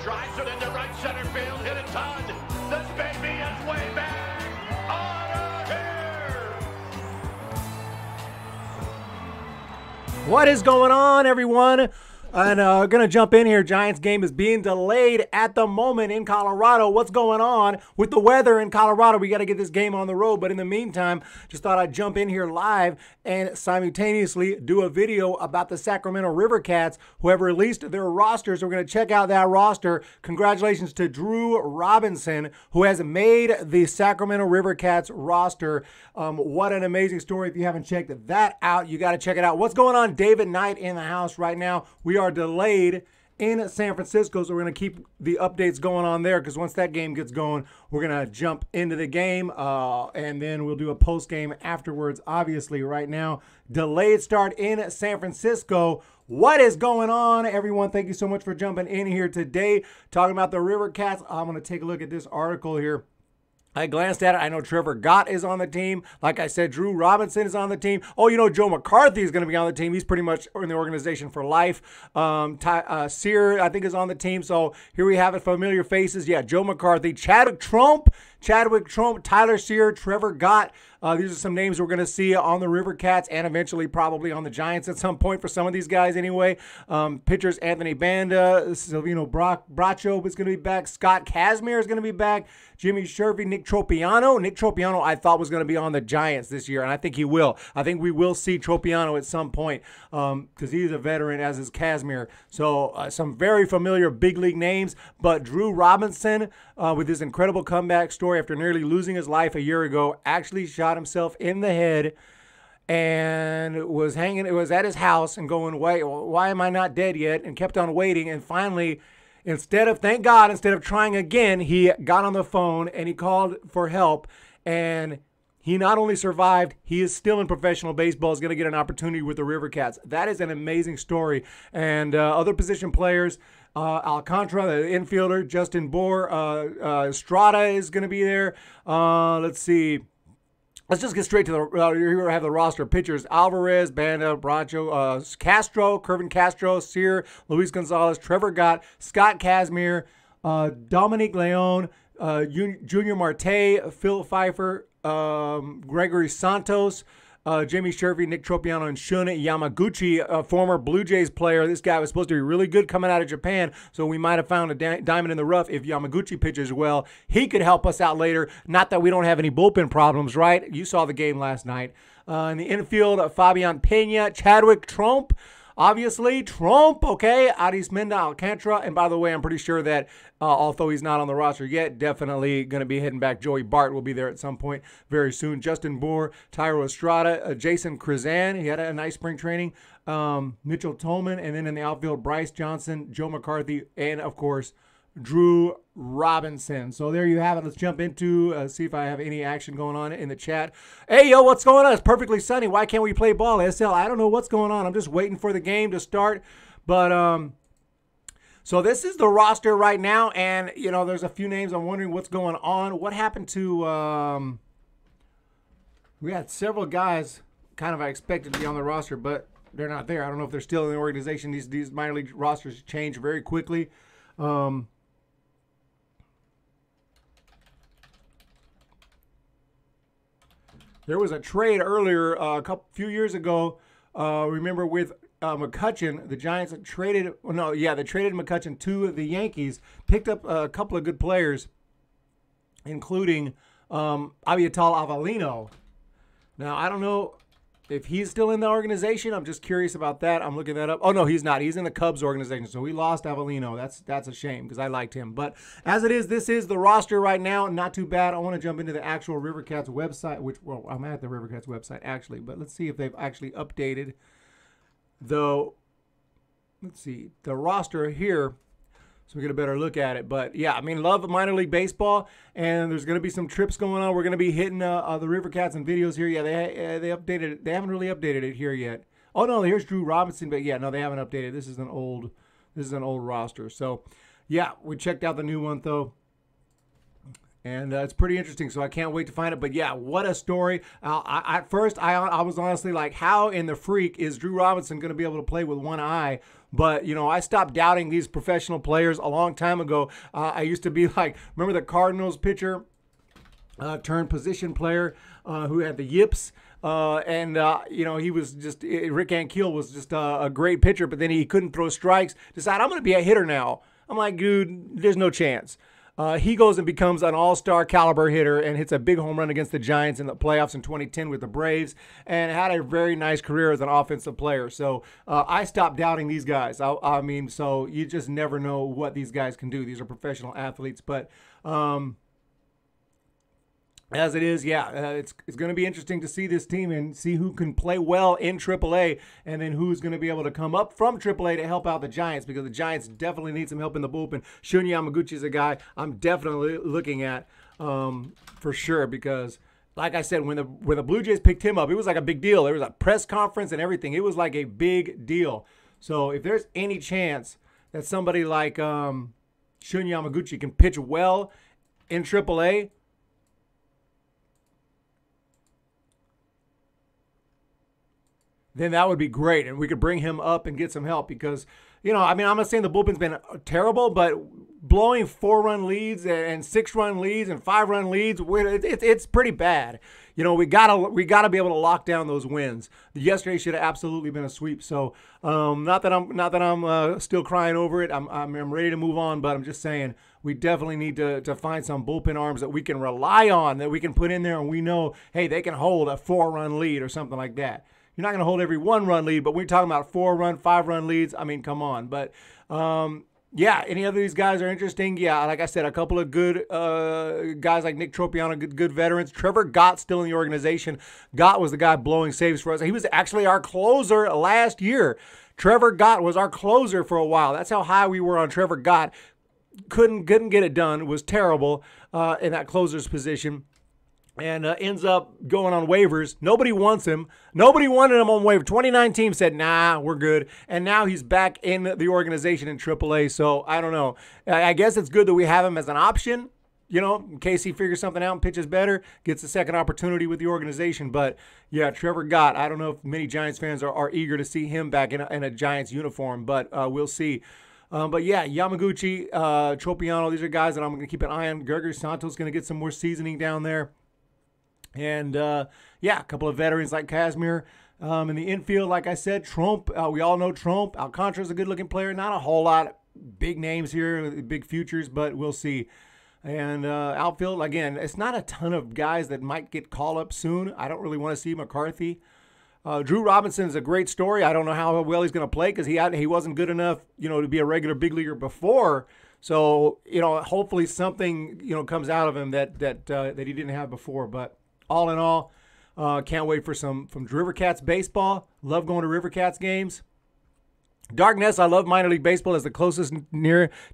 drives it into right center field, hit a ton. This baby is way back on here. What is going on, everyone? And going to jump in here. Giants game is being delayed at the moment in Colorado. What's going on with the weather in Colorado? We got to get this game on the road. But in the meantime, just thought I'd jump in here live and simultaneously do a video about the Sacramento RIVERCATS who have released their rosters. So we're going to check out that roster. Congratulations to Drew Robinson, who has made the Sacramento RIVERCATS roster. What an amazing story. If you haven't checked that out, you got to check it out. What's going on? David Knight in the house right now. We are delayed in San Francisco, so we're going to keep the updates going on there because once that game gets going, we're going to jump into the game, and then we'll do a post-game afterwards. Obviously, right now, delayed start in San Francisco. What is going on, everyone? Thank you so much for jumping in here today, talking about the RIVERCATS. I'm going to take a look at this article here. I glanced at it. I know Trevor Gott is on the team. Like I said, Drew Robinson is on the team. Oh, you know, Joe McCarthy is going to be on the team. He's pretty much in the organization for life. Sear, I think, is on the team. So here we have it, familiar faces. Yeah, Joe McCarthy, Chadwick Trump, Tyler Sear, Trevor Gott. These are some names we're going to see on the RIVERCATS and eventually probably on the Giants at some point for some of these guys anyway. Pitchers Anthony Banda, Silvino Bracho is going to be back. Scott Kazmir is going to be back. Jimmy Shervy, Nick Tropiano. Nick Tropiano I thought was going to be on the Giants this year, and I think he will. I think we will see Tropiano at some point because he's a veteran, as is Kazmir. So some very familiar big league names, but Drew Robinson with his incredible comeback story after nearly losing his life a year ago actually shot himself in the head and was at his house and going, why am I not dead yet? And kept on waiting, and finally, thank God, instead of trying again, he got on the phone and he called for help, and he not only survived, he is still in professional baseball, is going to get an opportunity with the RIVERCATS. That is an amazing story. And other position players, Alcantara, the infielder, Justin Bohr, Estrada is going to be there. Let's see. Let's just get straight to the, here we have the roster. Pitchers, Alvarez, Banda, Bracho, Castro, Kervin Castro, Sear, Luis Gonzalez, Trevor Gott, Scott Kazmir, Dominic Leon, Junior Marte, Phil Pfeiffer, Gregory Santos, Jamie Shervy, Nick Tropiano, and Shun Yamaguchi, a former Blue Jays player. This guy was supposed to be really good coming out of Japan, so we might have found a diamond in the rough if Yamaguchi pitches well. He could help us out later. Not that we don't have any bullpen problems, right? You saw the game last night. In the infield, Fabian Pena, Chadwick Trump, obviously, Trump, okay, Arismenda Alcantara. And by the way, I'm pretty sure that although he's not on the roster yet, definitely going to be heading back. Joey Bart will be there at some point very soon. Justin Bohr, Tyro Estrada, Jason Krizan. He had a nice spring training. Mitchell Tolman. And then in the outfield, Bryce Johnson, Joe McCarthy, and, of course, Drew Robinson. So there you have it. Let's jump into see if I have any action going on in the chat. Hey, yo, what's going on? It's perfectly sunny. Why can't we play ball, SL? I don't know what's going on. I'm just waiting for the game to start. But so this is the roster right now, and you know, there's a few names. I'm wondering what's going on. What happened to? We had several guys kind of I expected to be on the roster, but they're not there. I don't know if they're still in the organization. These minor league rosters change very quickly. There was a trade earlier few years ago. Remember with McCutchen, the Giants traded. Well, they traded McCutchen to the Yankees. Picked up a couple of good players, including Aviatal Avelino. Now I don't know if he's still in the organization. I'm just curious about that. I'm looking that up. Oh, no, he's not. He's in the Cubs organization, so we lost Avelino. That's a shame because I liked him. But as it is, this is the roster right now. Not too bad. I want to jump into the actual RIVERCATS website, well, I'm at the RIVERCATS website, actually. But let's see if they've actually updated, though. Let's see. The roster here, so we get a better look at it. But, yeah, I mean, love minor league baseball, and there's going to be some trips going on. We're going to be hitting the RIVERCATS and videos here. Yeah, they updated it. They haven't really updated it here yet. Oh, no, here's Drew Robinson. But, yeah, no, they haven't updated. This is an old roster. So, yeah, we checked out the new one, though. And it's pretty interesting, so I can't wait to find it. But yeah, what a story. At first, I was honestly like, how in the freak is Drew Robinson going to be able to play with one eye? But, you know, I stopped doubting these professional players a long time ago. I used to be like, remember the Cardinals pitcher turned position player who had the yips? You know, he was just, Rick Ankiel was just a great pitcher, but then he couldn't throw strikes. Decided, I'm going to be a hitter now. I'm like, dude, there's no chance. He goes and becomes an all-star caliber hitter and hits a big home run against the Giants in the playoffs in 2010 with the Braves, and had a very nice career as an offensive player. So I stopped doubting these guys. I mean, so you just never know what these guys can do. These are professional athletes, but as it is, yeah, it's going to be interesting to see this team and see who can play well in AAA, and then who's going to be able to come up from AAA to help out the Giants, because the Giants definitely need some help in the bullpen. Shun Yamaguchi is a guy I'm definitely looking at for sure, because like I said, when the Blue Jays picked him up, it was like a big deal. There was a press conference and everything. It was like a big deal. So if there's any chance that somebody like Shun Yamaguchi can pitch well in AAA, then that would be great, and we could bring him up and get some help, because, you know, I mean, I'm not saying the bullpen's been terrible, but blowing 4-run leads and 6-run leads and 5-run leads, it's pretty bad. You know, we gotta be able to lock down those wins. Yesterday should have absolutely been a sweep. So not that I'm still crying over it. I'm ready to move on, but I'm just saying we definitely need to find some bullpen arms that we can rely on, that we can put in there, and we know, hey, they can hold a 4-run lead or something like that. You're not going to hold every 1-run lead, but we're talking about 4-run, 5-run leads. I mean, come on. But, yeah, any of these guys are interesting. Yeah, like I said, a couple of good guys like Nick Tropiano, good veterans. Trevor Gott still in the organization. Gott was the guy blowing saves for us. He was actually our closer last year. Trevor Gott was our closer for a while. That's how high we were on Trevor Gott. Couldn't get it done. Was terrible in that closer's position. And ends up going on waivers. Nobody wants him. Nobody wanted him on waivers. 29 teams said, nah, we're good. And now he's back in the organization in AAA. So I don't know. I guess it's good that we have him as an option, you know, in case he figures something out and pitches better, gets a second opportunity with the organization. But, yeah, Trevor Gott, I don't know if many Giants fans are eager to see him back in a Giants uniform, but we'll see. But, yeah, Yamaguchi, Tropiano, these are guys that I'm going to keep an eye on. Gregory Santos going to get some more seasoning down there. And, yeah, a couple of veterans like Kazmir in the infield. Like I said, Trump, we all know Trump. Alcantara's a good-looking player. Not a whole lot of big names here, big futures, but we'll see. And outfield, again, it's not a ton of guys that might get called up soon. I don't really want to see McCarthy. Drew Robinson is a great story. I don't know how well he's going to play, because he wasn't good enough, you know, to be a regular big leaguer before. So, you know, hopefully something, you know, comes out of him that he didn't have before. But all in all, can't wait for some from RiverCats baseball. Love going to RiverCats games. Darkness, I love minor league baseball. As the closest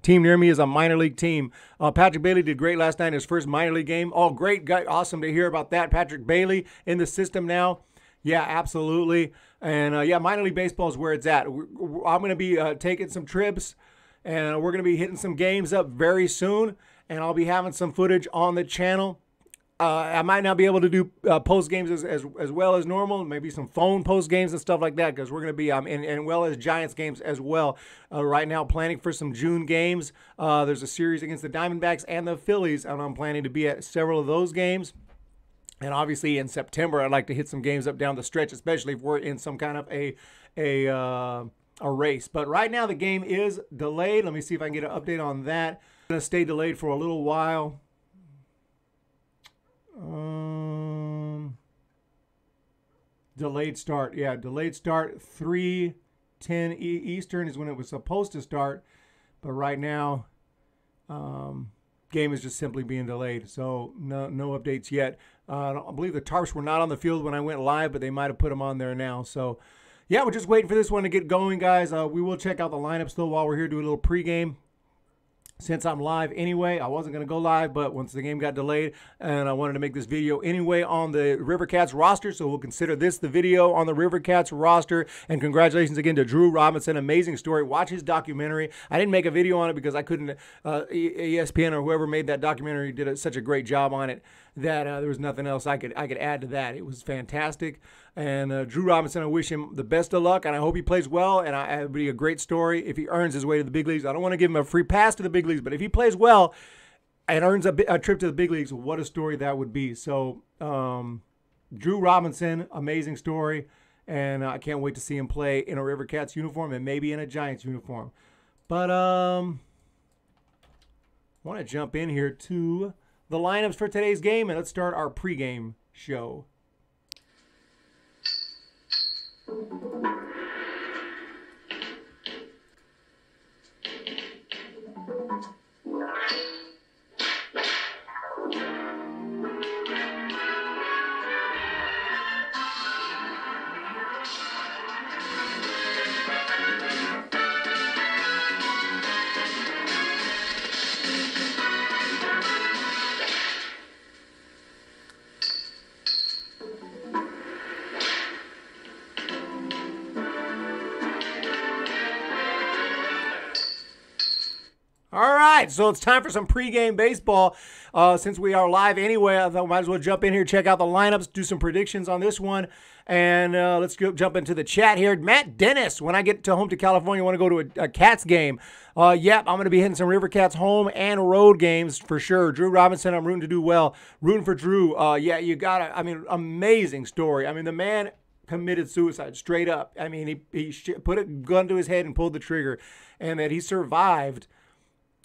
team near me is a minor league team. Patrick Bailey did great last night in his first minor league game. Oh, great guy. Awesome to hear about that. Patrick Bailey in the system now. Yeah, absolutely. And, yeah, minor league baseball is where it's at. I'm going to be taking some trips, and we're going to be hitting some games up very soon. And I'll be having some footage on the channel. I might not be able to do post games as well as normal. Maybe some phone post games and stuff like that, because we're going to be and well as Giants games as well. Right now, planning for some June games. There's a series against the Diamondbacks and the Phillies, and I'm planning to be at several of those games. And obviously in September, I'd like to hit some games up down the stretch, especially if we're in some kind of a race. But right now the game is delayed. Let me see if I can get an update on that. It's going to stay delayed for a little while. Delayed start. Yeah, delayed start. 3:10 Eastern is when it was supposed to start, but right now, game is just simply being delayed. So no updates yet. I believe the tarps were not on the field when I went live, but they might have put them on there now. So yeah, we're just waiting for this one to get going, guys. We will check out the lineups though while we're here, do a little pregame. since I'm live anyway, I wasn't going to go live, but once the game got delayed, and I wanted to make this video anyway on the RIVERCATS roster, so we'll consider this the video on the RIVERCATS roster. And congratulations again to Drew Robinson. Amazing story. Watch his documentary. I didn't make a video on it because I couldn't. ESPN or whoever made that documentary did such a great job on it that there was nothing else I could add to that. It was fantastic. And Drew Robinson, I wish him the best of luck, and I hope he plays well, and it would be a great story if he earns his way to the big leagues. I don't want to give him a free pass to the big leagues, but if he plays well and earns a trip to the big leagues, what a story that would be. So, Drew Robinson, amazing story, and I can't wait to see him play in a RIVERCATS uniform and maybe in a Giants uniform. But I want to jump in here to the lineups for today's game, and let's start our pregame show. All right, so it's time for some pregame baseball. Since we are live anyway, I thought we might as well jump in here, check out the lineups, do some predictions on this one, and let's jump into the chat here. Matt Dennis, when I get home to California, I want to go to a Cats game. Yep, I'm going to be hitting some RIVERCATS home and road games for sure. Drew Robinson, I'm rooting to do well. Rooting for Drew. Yeah, you got to, I mean, amazing story. I mean, the man committed suicide straight up. I mean, he put a gun to his head and pulled the trigger, and that he survived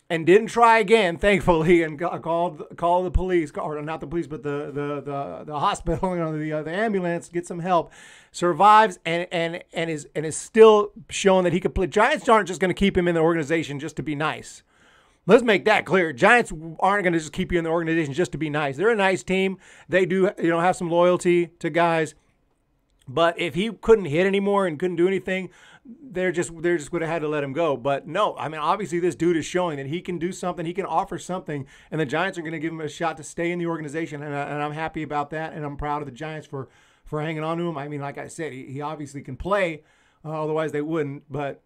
and didn't try again, thankfully, and called the police, or not the police, but the hospital, the ambulance, get some help. Survives and is still showing that he could play. Giants aren't just going to keep him in the organization just to be nice. Let's make that clear. Giants aren't going to just keep you in the organization just to be nice. They're a nice team. They do, have some loyalty to guys. But if he couldn't hit anymore and couldn't do anything, they're just would have had to let him go. But no, I mean, obviously this dude is showing that he can do something, he can offer something, and the Giants are going to give him a shot to stay in the organization, and I'm happy about that, and I'm proud of the Giants for hanging on to him. I mean, like I said, he obviously can play, otherwise they wouldn't. But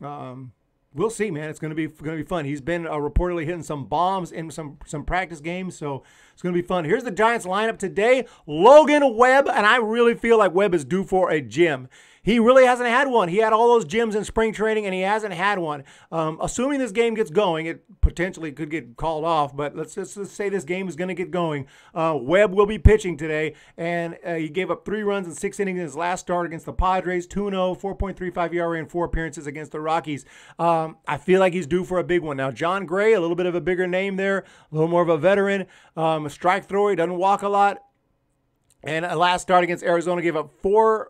we'll see, man. It's going to be fun. He's been reportedly hitting some bombs in some practice games, so it's going to be fun. Here's the Giants lineup today. Logan Webb, and I really feel like Webb is due for a gym. He really hasn't had one. He had all those gyms in spring training, and he hasn't had one. Assuming this game gets going, it potentially could get called off, but let's say this game is going to get going. Webb will be pitching today, and he gave up 3 runs in 6 innings in his last start against the Padres, 2-0, 4.35 ERA, and 4 appearances against the Rockies. I feel like he's due for a big one. Now, John Gray, a little bit of a bigger name there, a little more of a veteran, a strike thrower. He doesn't walk a lot. And a last start against Arizona gave up 5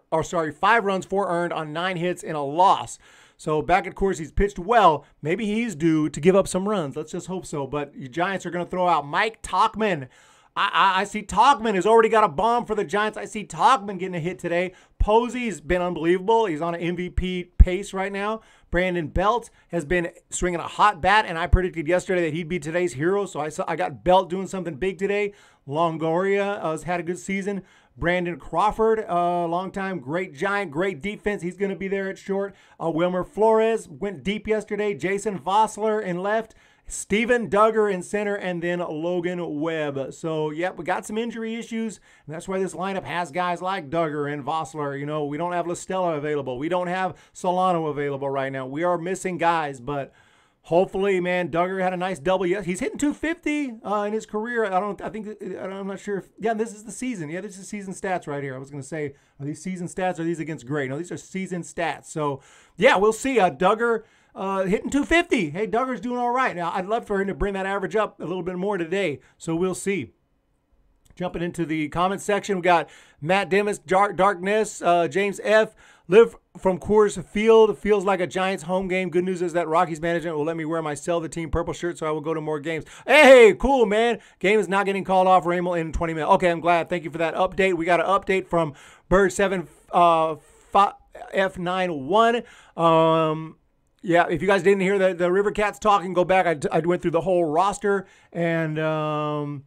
runs, 4 earned on 9 hits in a loss. So back at course, he's pitched well. Maybe he's due to give up some runs. Let's just hope so. But the Giants are going to throw out Mike Tauchman. I see Tauchman has already got a bomb for the Giants. I see Tauchman getting a hit today. Posey's been unbelievable. He's on an MVP pace right now. Brandon Belt has been swinging a hot bat, and I predicted yesterday that he'd be today's hero. So I got Belt doing something big today. Longoria has had a good season. Brandon Crawford, long time, great Giant, great defense. He's going to be there at short. Wilmer Flores went deep yesterday. Jason Vossler in left. Steven Duggar in center, and then Logan Webb. So, yep, we got some injury issues, and that's why this lineup has guys like Duggar and Vossler. We don't have LaStella available. We don't have Solano available right now. We are missing guys, but hopefully, man, Duggar had a nice double. Yes, he's hitting 250 in his career. I'm not sure if, yeah, this is the season. Yeah, this is season stats right here. I was going to say, are these season stats or are these against Gray? No, these are season stats. So, yeah, we'll see. Duggar hitting 250. Hey, Duggar's doing all right. Now, I'd love for him to bring that average up a little bit more today. So we'll see. Jumping into the comment section, we got Matt Demis, Darkness, James F. Live from Coors Field. Feels like a Giants home game. Good news is that Rockies management will let me wear my Sell the Team purple shirt, so I will go to more games. Hey, cool, man. Game is not getting called off, Ramel, in 20 minutes. Okay, I'm glad. Thank you for that update. We got an update from Bird7F91. Yeah, if you guys didn't hear the RiverCats talking, go back. I went through the whole roster and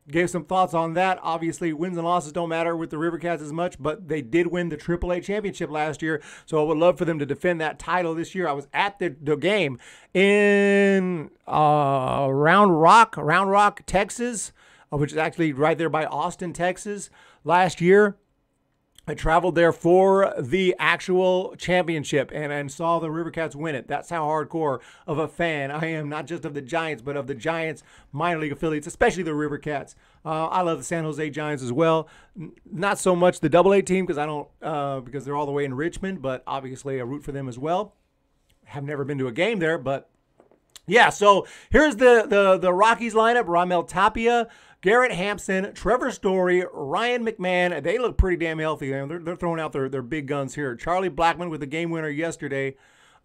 gave some thoughts on that. Obviously, wins and losses don't matter with the RiverCats as much, but they did win the AAA championship last year, so I would love for them to defend that title this year. I was at the game in Round Rock, Texas, which is actually right there by Austin, Texas, last year. I traveled there for the actual championship and saw the RiverCats win it. That's how hardcore of a fan I am, not just of the Giants, but of the Giants minor league affiliates, especially the RiverCats. I love the San Jose Giants as well. Not so much the AA team because they're all the way in Richmond, but obviously I root for them as well. Have never been to a game there, but yeah. So here's the Rockies lineup: Ramel Tapia, Garrett Hampson, Trevor Story, Ryan McMahon. They look pretty damn healthy. They're throwing out their big guns here. Charlie Blackmon with the game winner yesterday.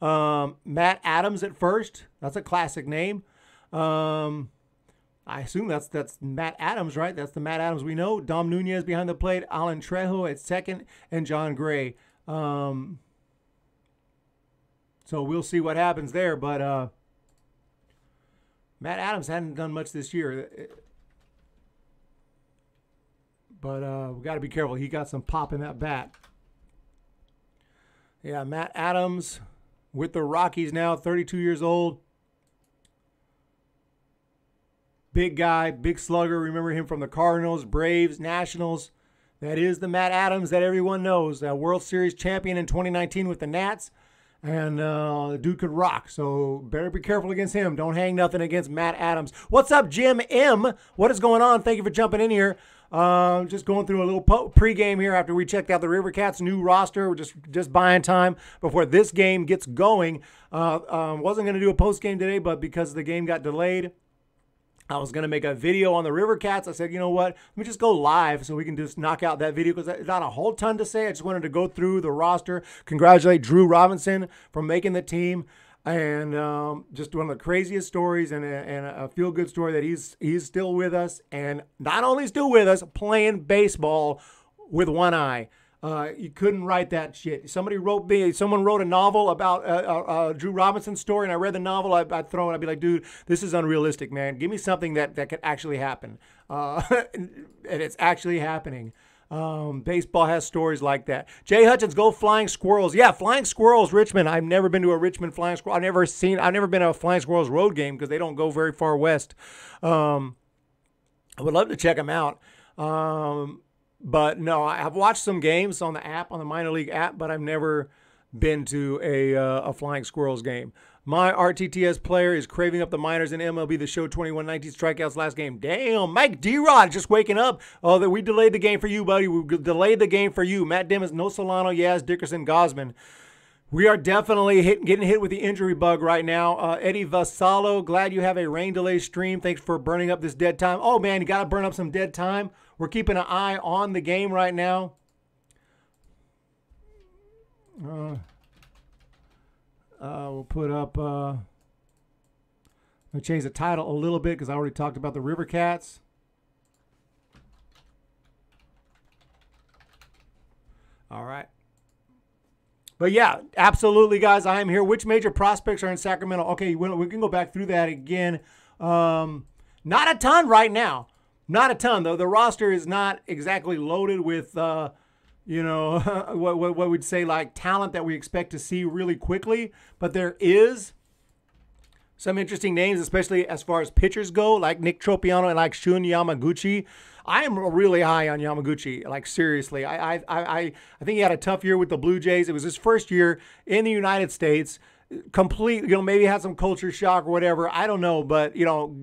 Matt Adams at first. That's a classic name. I assume that's Matt Adams, right? That's the Matt Adams we know. Dom Nunez behind the plate. Alan Trejo at second. And John Gray. So we'll see what happens there. But Matt Adams hadn't done much this year. But we got to be careful. He got some pop in that bat. Yeah, Matt Adams with the Rockies now, 32 years old. Big guy, big slugger. Remember him from the Cardinals, Braves, Nationals. That is the Matt Adams that everyone knows. That World Series champion in 2019 with the Nats. And the dude could rock, so better be careful against him. Don't hang nothing against Matt Adams. What's up, Jim M? What is going on? Thank you for jumping in here. Just going through a little pregame here after we checked out the RiverCats' new roster. We're just buying time before this game gets going. Wasn't going to do a postgame today, but because the game got delayed, I was going to make a video on the RiverCats. I said, you know what? Let me just go live so we can just knock out that video because there's not a whole ton to say. I just wanted to go through the roster, congratulate Drew Robinson for making the team, and just one of the craziest stories and a feel-good story that he's still with us, and not only still with us, playing baseball with one eye. You couldn't write that shit. Someone wrote a novel about Drew Robinson's story, and I read the novel. I'd throw it. I'd be like, dude, this is unrealistic, man. Give me something that could actually happen. And it's actually happening. Baseball has stories like that. Jay Hutchins, go Flying Squirrels. Yeah, Flying Squirrels, Richmond. I've never been to a Richmond Flying Squirrel. I've never been to a Flying Squirrels road game because they don't go very far west. I would love to check them out. But no, I've watched some games on the app, on the minor league app, but I've never been to a Flying Squirrels game. My RTTS player is craving up the minors in MLB The Show 21-19 strikeouts last game. Damn, Mike D-Rod just waking up. Oh, that we delayed the game for you, buddy. We delayed the game for you. Matt Dimmons, no Solano, Yaz, Dickerson, Gosman. We are definitely getting hit with the injury bug right now. Eddie Vassallo, glad you have a rain delay stream. Thanks for burning up this dead time. Oh, man, you got to burn up some dead time. We're keeping an eye on the game right now. We'll put up, I'll change the title a little bit because I already talked about the RiverCats. All right. But yeah, absolutely, guys. I am here. Which major prospects are in Sacramento? Okay, we can go back through that again. Not a ton right now. Not a ton, though. The roster is not exactly loaded with, what we'd say like talent that we expect to see really quickly. But there is some interesting names, especially as far as pitchers go, like Nick Tropiano and like Shun Yamaguchi. I am really high on Yamaguchi, like seriously. I think he had a tough year with the Blue Jays. It was his first year in the United States. Complete, maybe had some culture shock or whatever. I don't know, but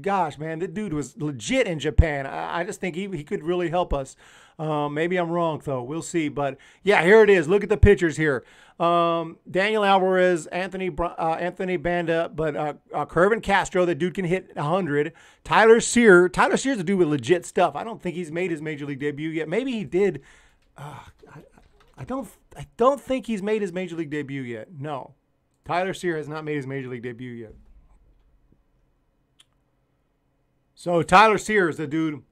gosh, man, the dude was legit in Japan. I just think he could really help us. Maybe I'm wrong though. We'll see. But yeah, here it is. Look at the pitchers here. Daniel Alvarez, Anthony Banda, but Kervin Castro, the dude can hit 100. Tyler Sear. Tyler Sear's a dude with legit stuff. I don't think he's made his major league debut yet. Maybe he did. I don't think he's made his major league debut yet. No. Tyler Sear has not made his major league debut yet. So Tyler Sear is the dude.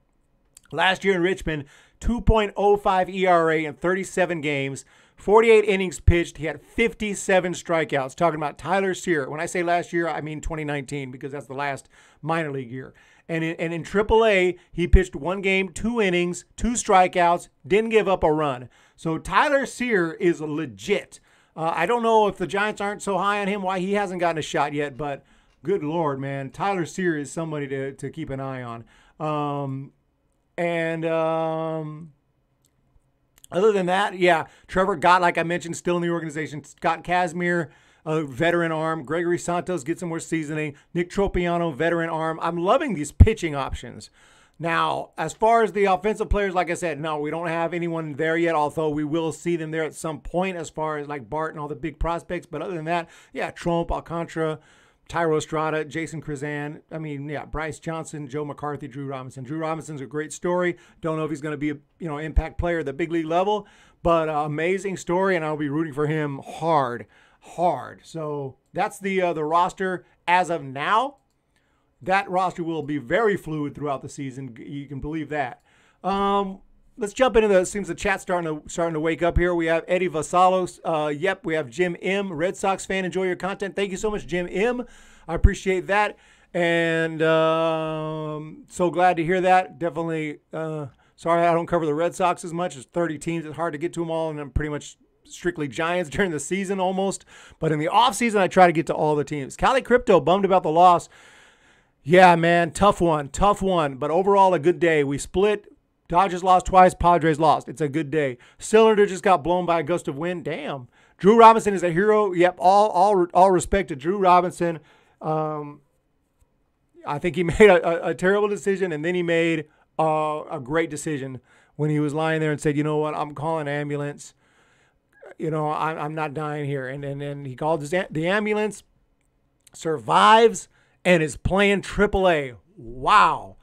Last year in Richmond, 2.05 ERA in 37 games, 48 innings pitched. He had 57 strikeouts. Talking about Tyler Sear. When I say last year, I mean 2019 because that's the last minor league year. And in AAA, he pitched 1 game, 2 innings, 2 strikeouts, didn't give up a run. So Tyler Sear is legit. I don't know if the Giants aren't so high on him, why he hasn't gotten a shot yet, but good Lord, man. Tyler Sear is somebody to keep an eye on. Other than that, yeah, Trevor Gott, like I mentioned, still in the organization. Scott Kazmir, a veteran arm. Gregory Santos gets some more seasoning. Nick Tropiano, veteran arm. I'm loving these pitching options. Now, as far as the offensive players, like I said, no, we don't have anyone there yet, although we will see them there at some point as far as like Bart and all the big prospects. But other than that, yeah, Trump, Alcantara, Tyro Estrada, Jason Krizan. I mean, yeah, Bryce Johnson, Joe McCarthy, Drew Robinson. Drew Robinson's a great story. Don't know if he's going to be a impact player at the big league level, but amazing story, and I'll be rooting for him hard. So that's the roster as of now. That roster will be very fluid throughout the season. You can believe that. Let's jump into the. Seems the chat's starting to wake up here. We have Eddie Vasalos. Yep, we have Jim M. Red Sox fan. Enjoy your content. Thank you so much, Jim M. I appreciate that, and so glad to hear that. Definitely. Sorry, I don't cover the Red Sox as much. There's 30 teams. It's hard to get to them all, and I'm pretty much strictly Giants during the season almost. But in the off season, I try to get to all the teams. Cali Crypto bummed about the loss. Yeah, man, tough one. But overall, a good day. We split. Dodgers lost twice. Padres lost. It's a good day. Cylinder just got blown by a gust of wind. Damn. Drew Robinson is a hero. Yep, all respect to Drew Robinson. I think he made a terrible decision, and then he made a great decision when he was lying there and said, you know what, I'm calling an ambulance. I'm not dying here. And then he called the ambulance, survives, and is playing AAA. Wow.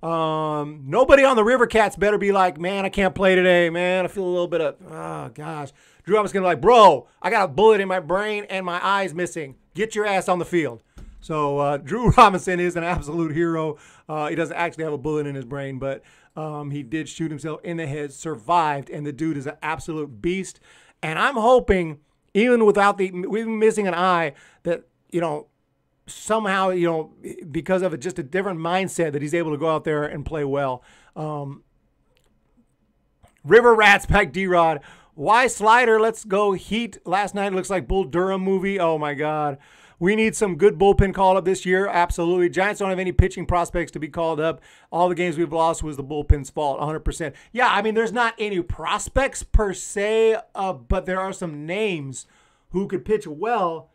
Nobody on the RiverCats better be like, man, I can't play today, man. I feel a little bit of, oh, gosh. Drew Robinson's going to be like, bro, I got a bullet in my brain and my eye's missing. Get your ass on the field. So Drew Robinson is an absolute hero. He doesn't actually have a bullet in his brain, but he did shoot himself in the head, survived, and the dude is an absolute beast. And I'm hoping, even without even missing an eye, that, somehow, because of just a different mindset, that he's able to go out there and play well. River Rats back D-Rod. Why Slider? Let's go Heat. Last night looks like Bull Durham movie. Oh, my God. We need some good bullpen call-up this year. Absolutely. Giants don't have any pitching prospects to be called up. All the games we've lost was the bullpen's fault, 100%. Yeah, I mean, there's not any prospects per se, but there are some names who could pitch well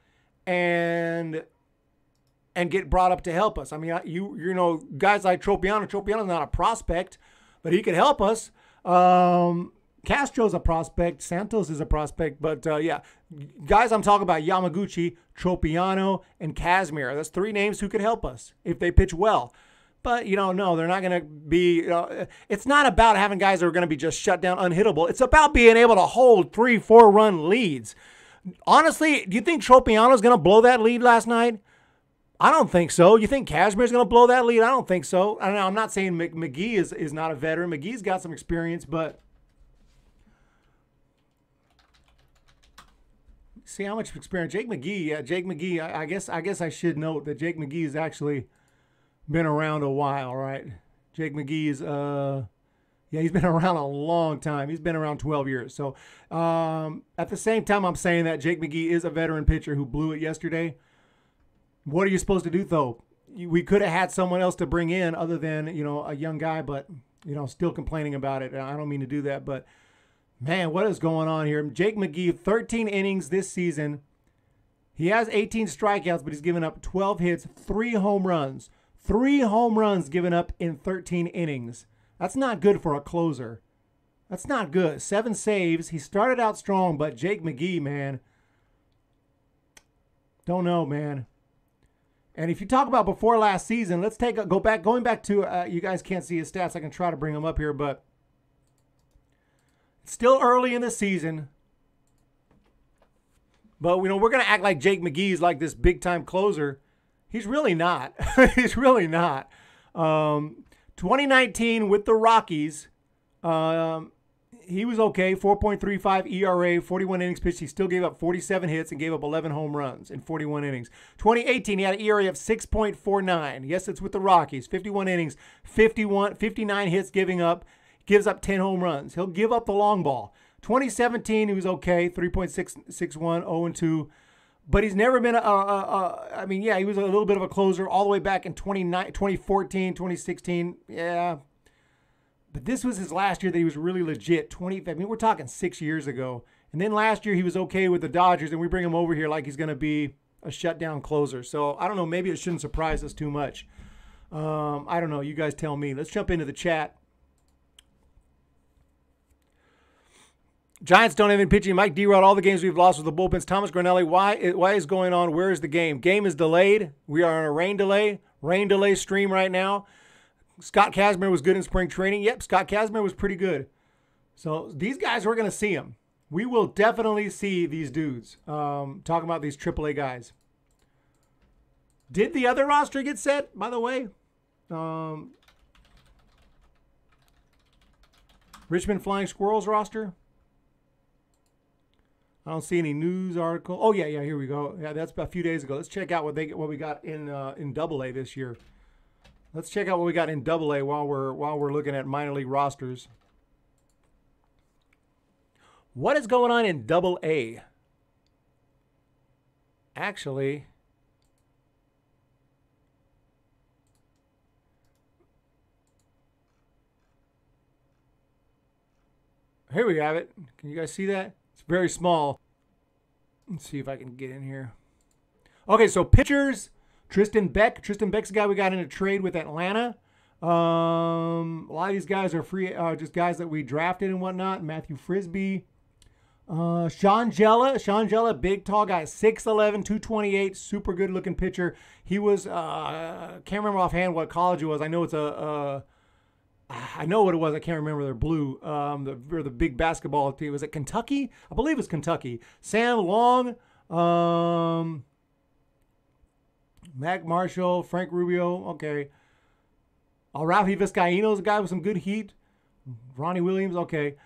and get brought up to help us. I mean, guys like Tropiano. Tropiano's not a prospect, but he could help us. Castro's a prospect. Santos is a prospect. But, yeah, guys I'm talking about, Yamaguchi, Tropiano, and Kazmir. That's 3 names who could help us if they pitch well. But, no, they're not going to be it's not about having guys that are going to be just shut down, unhittable. It's about being able to hold 3-4 run leads. Honestly, do you think Tropiano's going to blow that lead last night? I don't think so. You think Kazmir's going to blow that lead? I don't think so. I don't know. I'm not saying McGee is not a veteran. McGee's got some experience, but see how much experience. Jake McGee, I guess I should note that Jake McGee has actually been around a while, right? Jake McGee is, he's been around a long time. He's been around 12 years. So at the same time I'm saying that Jake McGee is a veteran pitcher who blew it yesterday. What are you supposed to do, though? We could have had someone else to bring in other than, a young guy, but, still complaining about it. I don't mean to do that, but, man, what is going on here? Jake McGee, 13 innings this season. He has 18 strikeouts, but he's given up 12 hits, 3 home runs. 3 home runs given up in 13 innings. That's not good for a closer. That's not good. 7 saves. He started out strong, but Jake McGee, man, don't know, man. And if you talk about before last season, let's going back to, you guys can't see his stats. I can try to bring them up here, but it's still early in the season. But, we're going to act like Jake McGee's like this big-time closer. He's really not. He's really not. 2019 with the Rockies, He was okay, 4.35 ERA, 41 innings pitched. He still gave up 47 hits and gave up 11 home runs in 41 innings. 2018, he had an ERA of 6.49. Yes, it's with the Rockies. 51 innings, 59 hits, gives up 10 home runs. He'll give up the long ball. 2017, he was okay, 3.661, 0-2. But he's never been I mean, yeah, he was a little bit of a closer all the way back in 2014, 2016. Yeah. But this was his last year that he was really legit. I mean, we're talking 6 years ago. And then last year he was okay with the Dodgers, and we bring him over here like he's going to be a shutdown closer. So I don't know. Maybe it shouldn't surprise us too much. I don't know. You guys tell me. Let's jump into the chat. Giants don't have any pitching. Mike D-Rod, all the games we've lost with the bullpens. Thomas Granelli, why is going on? Where is the game? Game is delayed. We are on a rain delay stream right now. Scott Kazmir was good in spring training. Yep, Scott Kazmir was pretty good. So these guys, we're going to see them. We will definitely see these dudes. Talking about these AAA guys. Did the other roster get set, by the way? Richmond Flying Squirrels roster? I don't see any news article. Oh, yeah, here we go. Yeah, that's about a few days ago. Let's check out what we got in Double-A this year. Let's check out what we got in Double-A while we're looking at minor league rosters. What is going on in Double-A? Actually, here we have it. Can you guys see that? It's very small. Let's see if I can get in here. Okay, so pitchers. Tristan Beck. Tristan Beck's the guy we got in a trade with Atlanta. A lot of these guys are free, just guys that we drafted and whatnot. Matthew Frisbee. Sean Jella, big, tall guy, 6'11", 228, super good-looking pitcher. He was, can't remember offhand what college it was. I know it's I know what it was. I can't remember. They're blue. The big basketball team. Was it Kentucky? I believe it's Kentucky. Sam Long. Mac Marshall, Frank Rubio, okay. Ralphie Vizcaíno's a guy with some good heat. Ronnie Williams, okay.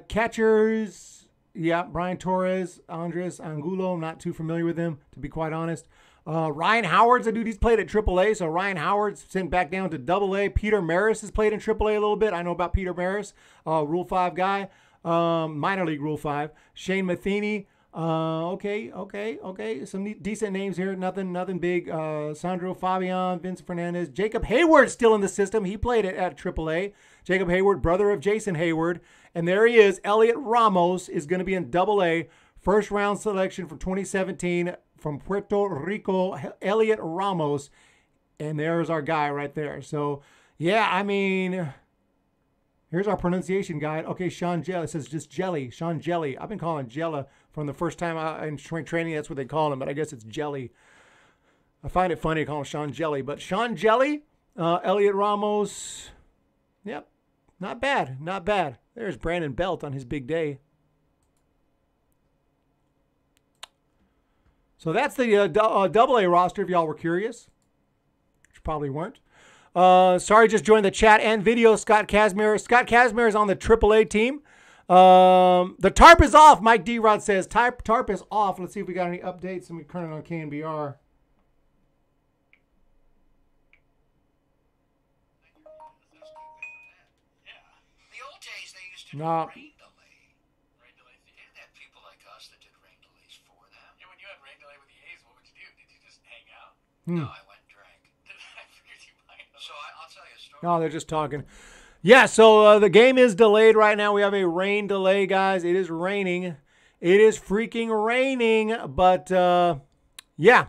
Catchers, yeah, Brian Torres, Andres Angulo, I'm not too familiar with him, to be quite honest. Ryan Howard's a dude, he's played at AAA, so Ryan Howard's sent back down to AA. Peter Maris has played in AAA a little bit. I know about Peter Maris, Rule 5 guy, minor league Rule 5. Shane Matheny. Okay. Some decent names here. Nothing big. Sandro Fabian, Vince Fernandez. Jacob Hayward's still in the system. He played at AAA. Jacob Hayward, brother of Jason Hayward. And there he is. Elliott Ramos is going to be in AA. First round selection for 2017 from Puerto Rico. Elliott Ramos. And there's our guy right there. So, yeah, I mean, here's our pronunciation guide. Okay, Sean Jelly. It says just Jelly. Sean Jelly. I've been calling Jella from the first time in training. That's what they call him, but I guess it's Jelly. I find it funny to call him Sean Jelly. But Sean Jelly, Elliott Ramos, yep, not bad. There's Brandon Belt on his big day. So that's the AA roster, if y'all were curious, which probably weren't. Sorry, just joined the chat and video. Scott Kazmir. Scott Kazmir is on the AAA team. The tarp is off, Mike D-Rod says. Tarp is off. Let's see if we got any updates. Let me turn it on KNBR. No. Rain delay. They didn't have people like us that did rain delays for them. Yeah, when you had rain delay with the A's, what would you do? Did you just hang out? No, I went and drank. I figured you might. So I'll tell you a story. No, they're just talking. Yeah, so the game is delayed right now. We have a rain delay, guys. It is raining. It is freaking raining. But, yeah.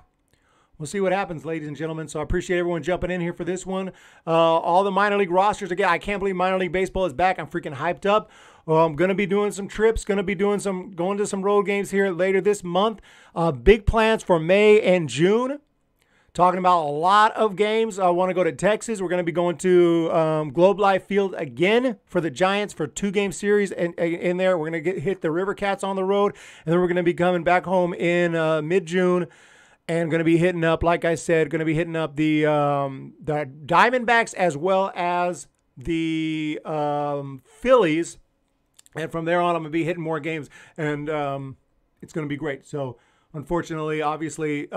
We'll see what happens, ladies and gentlemen. So I appreciate everyone jumping in here for this one. All the minor league rosters. Again, I can't believe minor league baseball is back. I'm freaking hyped up. I'm going to be doing some trips. Going to some road games here later this month. Big plans for May and June. Talking about a lot of games. I want to go to Texas. We're going to be going to Globe Life Field again for the Giants for 2-game series. And in there, we're going to hit the RIVERCATS on the road. And then we're going to be coming back home in mid-June. And going to be hitting up, like I said, the Diamondbacks as well as the Phillies. And from there on, I'm going to be hitting more games. And it's going to be great. So, unfortunately, obviously,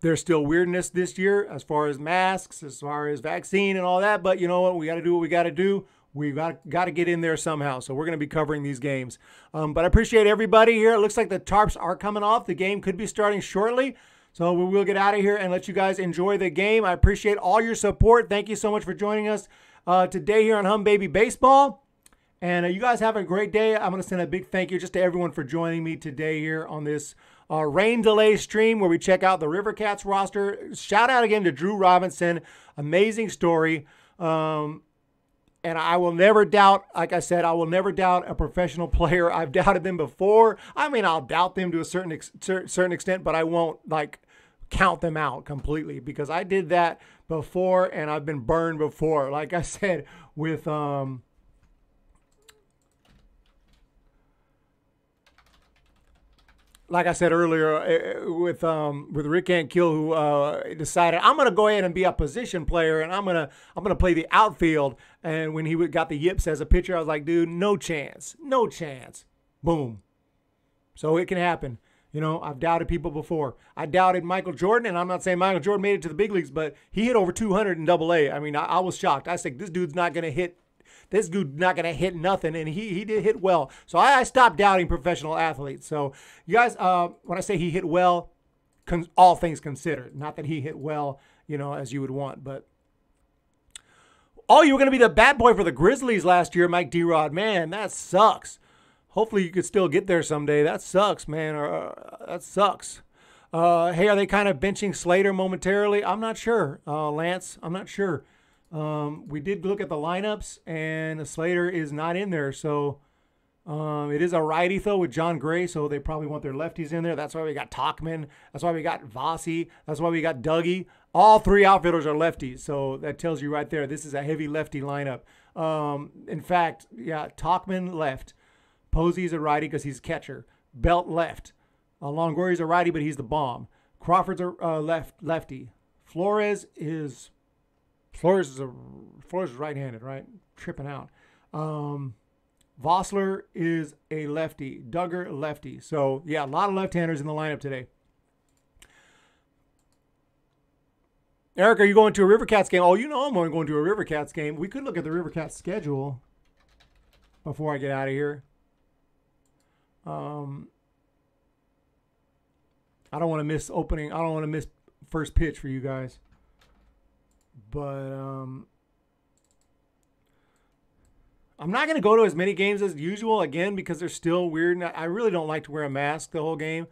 there's still weirdness this year as far as masks, as far as vaccine and all that. But you know what? We got to do what we got to do. We got to get in there somehow. So we're going to be covering these games. But I appreciate everybody here. It looks like the tarps are coming off. The game could be starting shortly. So we will get out of here and let you guys enjoy the game. I appreciate all your support. Thank you so much for joining us today here on Humm Baby Baseball. And you guys have a great day. I'm going to send a big thank you just to everyone for joining me today here on this rain delay stream where we check out the RIVERCATS roster. Shout out again to Drew Robinson. Amazing story. And I will never doubt, like I said, I will never doubt a professional player. I've doubted them before. I mean, I'll doubt them to a certain extent, but I won't like count them out completely because I did that before and I've been burned before. Like I said, with like I said earlier, with Rick Ankill, who decided I'm gonna go ahead and be a position player and I'm gonna play the outfield. And when he got the yips as a pitcher, I was like, dude, no chance, no chance. Boom. So it can happen. You know, I've doubted people before. I doubted Michael Jordan, and I'm not saying Michael Jordan made it to the big leagues, but he hit over 200 in Double-A. I mean, I was shocked. I said, this dude's not gonna hit. This dude's not going to hit nothing, and he did hit well. So I stopped doubting professional athletes. So you guys, when I say he hit well, all things considered, not that he hit well, you know, as you would want. But, oh, you were going to be the bat boy for the Grizzlies last year, Mike D-Rod. Man, that sucks. Hopefully you could still get there someday. That sucks, man. That sucks. Hey, are they kind of benching Slater momentarily? I'm not sure, Lance. I'm not sure. We did look at the lineups, and Slater is not in there. So it is a righty, though, with John Gray, so they probably want their lefties in there. That's why we got Tauchman. That's why we got Vossi. That's why we got Dougie. All three outfielders are lefties, so that tells you right there this is a heavy lefty lineup. In fact, yeah, Tauchman left. Posey's a righty because he's a catcher. Belt left. Longoria's a righty, but he's the bomb. Crawford's a lefty. Flores is right-handed, right? Tripping out. Vossler is a lefty. Duggar, lefty. So, yeah, a lot of left-handers in the lineup today. Eric, are you going to a RIVERCATS game? Oh, you know I'm going to a RIVERCATS game. We could look at the RIVERCATS schedule before I get out of here. I don't want to miss opening. I don't want to miss first pitch for you guys. But I'm not going to go to as many games as usual, again, because they're still weird. I really don't like to wear a mask the whole game.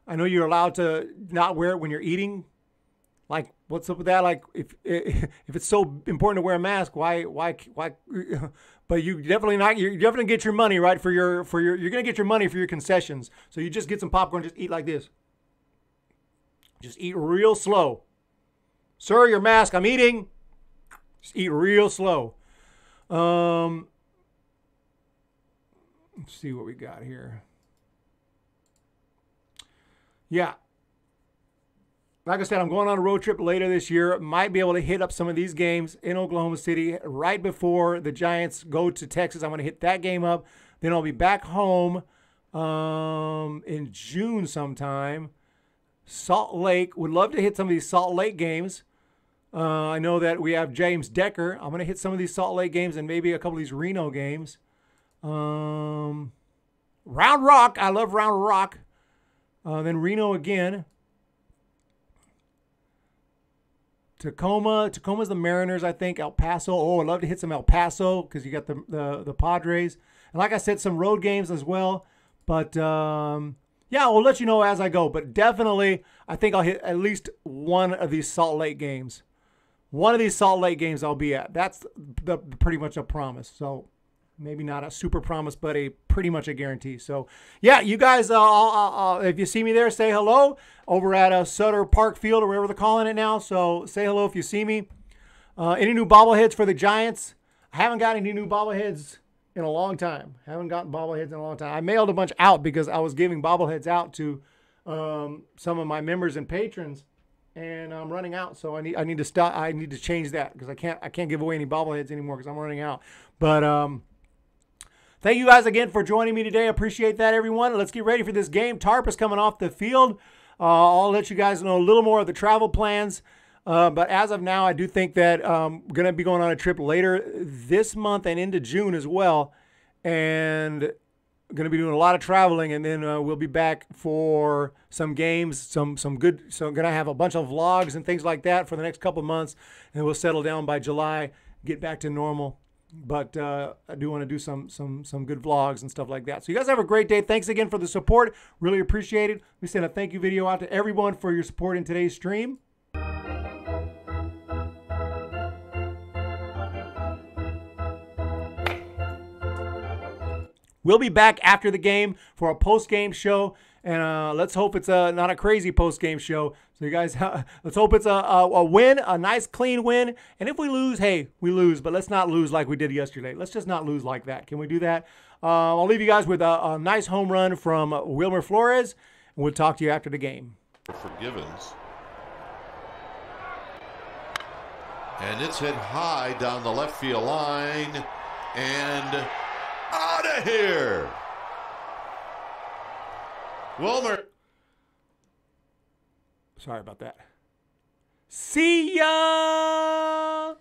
I know you're allowed to not wear it when you're eating. Like, what's up with that? Like, if it's so important to wear a mask, why? But you definitely not. You're definitely get your money, right? You're gonna get your money for your concessions. So you just get some popcorn, just eat like this. Just eat real slow. Sir, your mask. I'm eating. Just eat real slow. Let's see what we got here. Yeah. Like I said, I'm going on a road trip later this year. Might be able to hit up some of these games in Oklahoma City right before the Giants go to Texas. I'm going to hit that game up. Then I'll be back home in June sometime. Salt Lake. Would love to hit some of these Salt Lake games. I know that we have James Decker. I'm going to hit some of these Salt Lake games and maybe a couple of these Reno games. Round Rock. I love Round Rock. Then Reno again. Tacoma's the Mariners, I think. El Paso. Oh, I'd love to hit some El Paso because you got the Padres. And like I said, some road games as well. But, yeah, we'll let you know as I go. But definitely, I think I'll hit at least one of these Salt Lake games. One of these Salt Lake games I'll be at. That's pretty much a promise. So maybe not a super promise, but pretty much a guarantee. So, yeah, you guys, if you see me there, say hello over at Sutter Park Field or wherever they're calling it now. So say hello if you see me. Any new bobbleheads for the Giants? I haven't got any new bobbleheads in a long time. Haven't gotten bobbleheads in a long time. I mailed a bunch out because I was giving bobbleheads out to some of my members and patrons. and I'm running out. So I need to stop. I need to change that because I can't give away any bobbleheads anymore because I'm running out. But thank you guys again for joining me today. I appreciate that, everyone. Let's get ready for this game. Tarp is coming off the field. I'll let you guys know a little more of the travel plans. But as of now, I do think that we're going to be going on a trip later this month and into June as well. And going to be doing a lot of traveling, and then we'll be back for some games, some good. So I'm going to have a bunch of vlogs and things like that for the next couple of months, and we'll settle down by July, get back to normal. But I do want to do some good vlogs and stuff like that. So you guys have a great day. Thanks again for the support. Really appreciate it. We send a thank you video out to everyone for your support in today's stream. We'll be back after the game for a post-game show, and let's hope it's not a crazy post-game show. So you guys, let's hope it's a win, a nice, clean win. And if we lose, hey, we lose, but let's not lose like we did yesterday. Let's just not lose like that. Can we do that? I'll leave you guys with a nice home run from Wilmer Flores, and we'll talk to you after the game. For Givens. And it's hit high down the left field line, and out of here. Wilmer. Sorry about that. See ya!